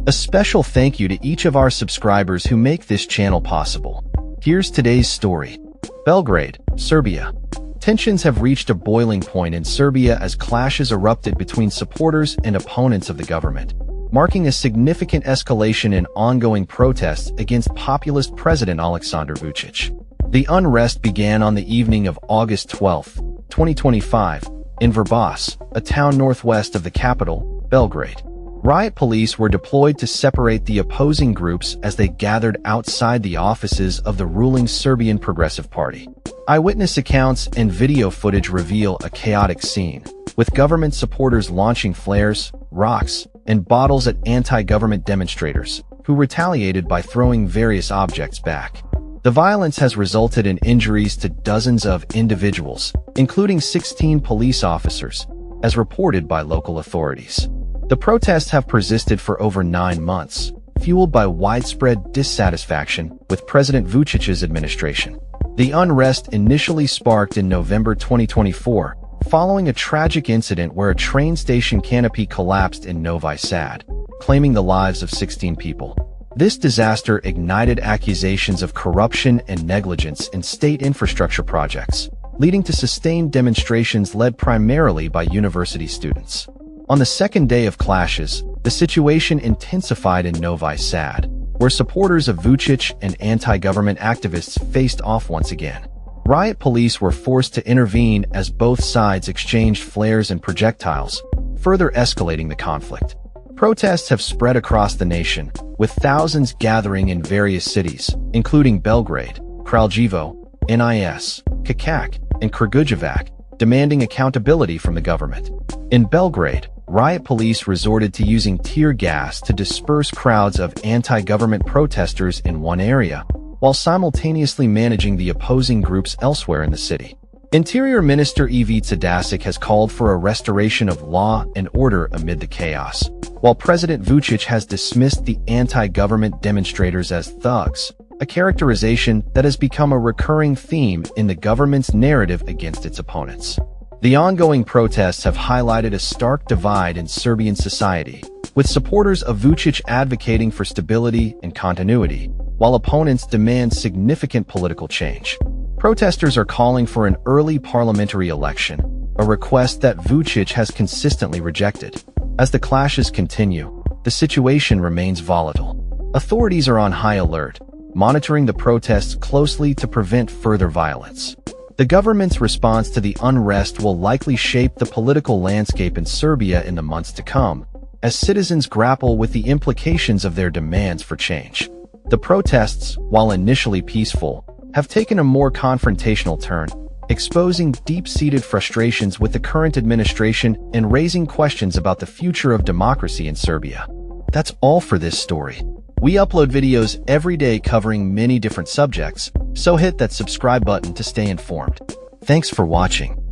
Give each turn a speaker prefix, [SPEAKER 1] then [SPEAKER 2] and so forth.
[SPEAKER 1] A special thank you to each of our subscribers who make this channel possible. Here's today's story. Belgrade, Serbia. Tensions have reached a boiling point in Serbia as clashes erupted between supporters and opponents of the government, marking a significant escalation in ongoing protests against populist President Aleksandar Vucic. The unrest began on the evening of August 12, 2025, in Vrbas, a town northwest of the capital, Belgrade. Riot police were deployed to separate the opposing groups as they gathered outside the offices of the ruling Serbian Progressive Party. Eyewitness accounts and video footage reveal a chaotic scene, with government supporters launching flares, rocks, and bottles at anti-government demonstrators, who retaliated by throwing various objects back. The violence has resulted in injuries to dozens of individuals, including 16 police officers, as reported by local authorities. The protests have persisted for over 9 months, fueled by widespread dissatisfaction with President Vucic's administration. The unrest initially sparked in November 2024, following a tragic incident where a train station canopy collapsed in Novi Sad, claiming the lives of 16 people. This disaster ignited accusations of corruption and negligence in state infrastructure projects, leading to sustained demonstrations led primarily by university students. On the second day of clashes, the situation intensified in Novi Sad, where supporters of Vucic and anti-government activists faced off once again. Riot police were forced to intervene as both sides exchanged flares and projectiles, further escalating the conflict. Protests have spread across the nation, with thousands gathering in various cities, including Belgrade, Kraljevo, Nis, Čačak, and Kragujevac, demanding accountability from the government. In Belgrade, riot police resorted to using tear gas to disperse crowds of anti-government protesters in one area, while simultaneously managing the opposing groups elsewhere in the city. Interior Minister Ivica Dačić has called for a restoration of law and order amid the chaos, while President Vucic has dismissed the anti-government demonstrators as thugs, a characterization that has become a recurring theme in the government's narrative against its opponents. The ongoing protests have highlighted a stark divide in Serbian society, with supporters of Vucic advocating for stability and continuity, while opponents demand significant political change. Protesters are calling for an early parliamentary election, a request that Vucic has consistently rejected. As the clashes continue, the situation remains volatile. Authorities are on high alert, monitoring the protests closely to prevent further violence. The government's response to the unrest will likely shape the political landscape in Serbia in the months to come, as citizens grapple with the implications of their demands for change. The protests, while initially peaceful, have taken a more confrontational turn, exposing deep-seated frustrations with the current administration and raising questions about the future of democracy in Serbia. That's all for this story. We upload videos every day covering many different subjects, so hit that subscribe button to stay informed. Thanks for watching.